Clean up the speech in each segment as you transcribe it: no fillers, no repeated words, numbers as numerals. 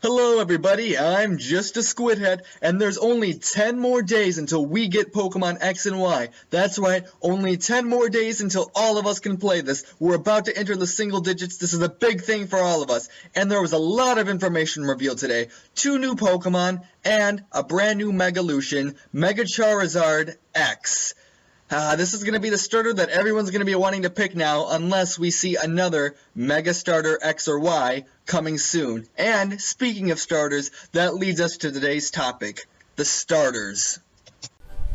Hello everybody, I'm just a Squid Head, and there's only 10 more days until we get Pokemon X and Y. That's right, only 10 more days until all of us can play this. We're about to enter the single digits. This is a big thing for all of us. And there was a lot of information revealed today. 2 new Pokemon, and a brand new Megalution, Mega Charizard X. This is going to be the starter that everyone's going to be wanting to pick now, unless we see another Mega Starter X or Y coming soon. And speaking of starters, that leads us to today's topic, the starters.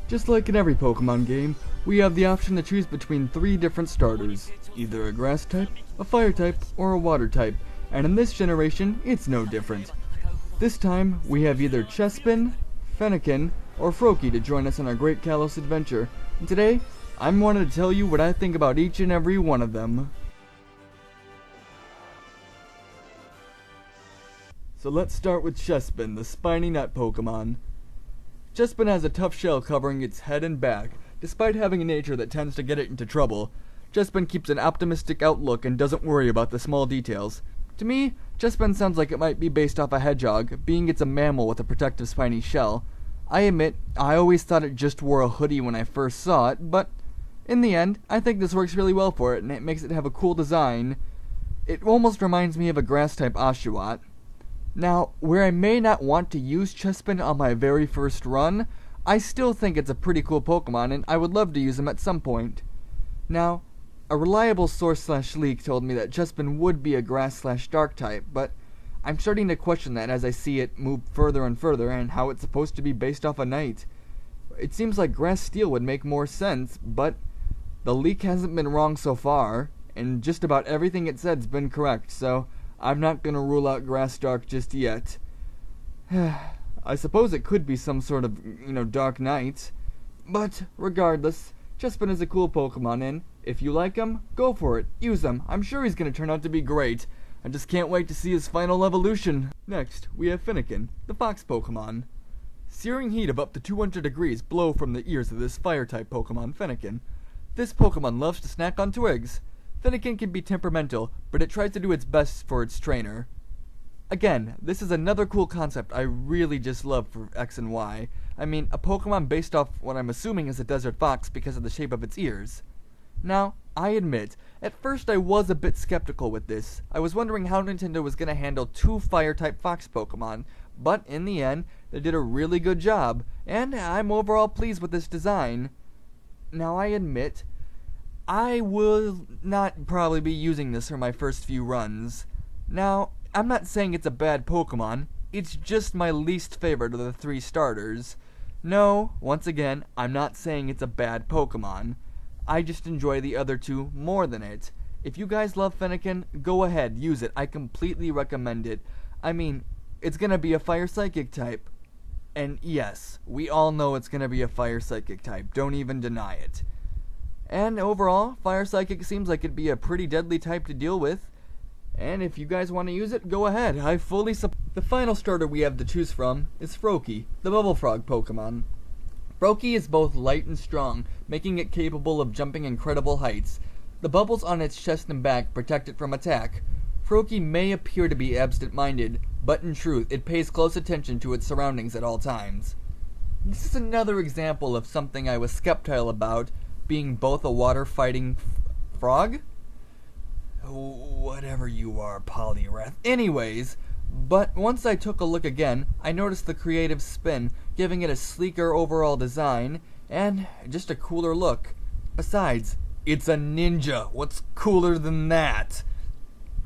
Just like in every Pokemon game, we have the option to choose between 3 different starters, either a grass type, a fire type, or a water type, and in this generation, it's no different. This time, we have either Chespin, Fennekin, or Froakie to join us on our Great Kalos adventure. And today, I'm wanting to tell you what I think about each and every one of them. So let's start with Chespin, the spiny nut Pokemon. Chespin has a tough shell covering its head and back. Despite having a nature that tends to get it into trouble, Chespin keeps an optimistic outlook and doesn't worry about the small details. To me, Chespin sounds like it might be based off a hedgehog, being it's a mammal with a protective spiny shell. I admit, I always thought it just wore a hoodie when I first saw it, but in the end, I think this works really well for it, and it makes it have a cool design. It almost reminds me of a grass-type Oshawott. Now, where I may not want to use Chespin on my very first run, I still think it's a pretty cool Pokemon, and I would love to use him at some point. Now, a reliable source/leak told me that Chespin would be a grass/dark type, but I'm starting to question that as I see it move further and further, and how it's supposed to be based off a night. It seems like grass steel would make more sense, but the leak hasn't been wrong so far, and just about everything it said's been correct, so I'm not gonna rule out grass dark just yet. I suppose it could be some sort of, dark knight. But regardless, Chespin is a cool Pokemon, and if you like him, go for it, use him. I'm sure he's gonna turn out to be great. I just can't wait to see his final evolution. Next, we have Fennekin, the fox Pokemon. Searing heat of up to 200 degrees blow from the ears of this fire-type Pokemon, Fennekin. This Pokemon loves to snack on twigs. Fennekin can be temperamental, but it tries to do its best for its trainer. Again, this is another cool concept I really just love for X and Y. I mean, a Pokemon based off what I'm assuming is a desert fox because of the shape of its ears. Now, I admit, at first I was a bit skeptical with this. I was wondering how Nintendo was going to handle 2 fire-type fox Pokemon, but in the end, they did a really good job, and I'm overall pleased with this design. Now, I admit, I will not probably be using this for my first few runs. Now, I'm not saying it's a bad Pokemon, it's just my least favorite of the 3 starters. No, once again, I'm not saying it's a bad Pokemon. I just enjoy the other 2 more than it. If you guys love Fennekin, go ahead, use it. I completely recommend it. I mean, it's gonna be a fire psychic type. And yes, we all know it's gonna be a fire psychic type. Don't even deny it. And overall, fire psychic seems like it'd be a pretty deadly type to deal with. And if you guys want to use it, go ahead. I fully support. The final starter we have to choose from is Froakie, the bubble frog Pokemon. Froakie is both light and strong, making it capable of jumping incredible heights. The bubbles on its chest and back protect it from attack. Froakie may appear to be absent-minded, but in truth, it pays close attention to its surroundings at all times. This is another example of something I was skeptical about, being both a water-fighting frog? Whatever you are, Poliwrath. Anyways, but once I took a look again, I noticed the creative spin, giving it a sleeker overall design, and just a cooler look. Besides, it's a ninja. What's cooler than that?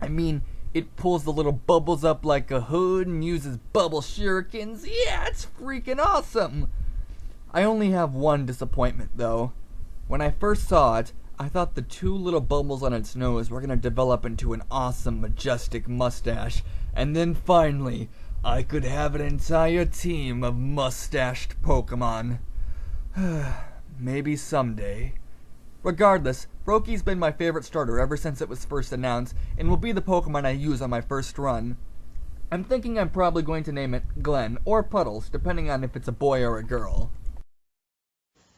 I mean, it pulls the little bubbles up like a hood and uses bubble shurikens. Yeah, it's freaking awesome! I only have one disappointment, though. When I first saw it, I thought the 2 little bubbles on its nose were going to develop into an awesome, majestic mustache, and then finally, I could have an entire team of mustached Pokemon. Maybe someday. Regardless, Froakie's been my favorite starter ever since it was first announced, and will be the Pokemon I use on my first run. I'm thinking I'm probably going to name it Glenn, or Puddles, depending on if it's a boy or a girl.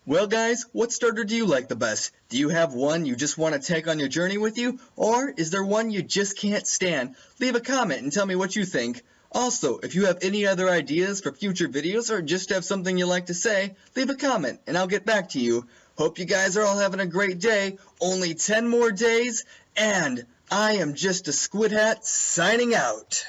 Well guys, what starter do you like the best? Do you have one you just want to take on your journey with you? Or is there one you just can't stand? Leave a comment and tell me what you think. Also, if you have any other ideas for future videos or just have something you'd like to say, leave a comment and I'll get back to you. Hope you guys are all having a great day. Only 10 more days, and I am just a Squid Hat signing out.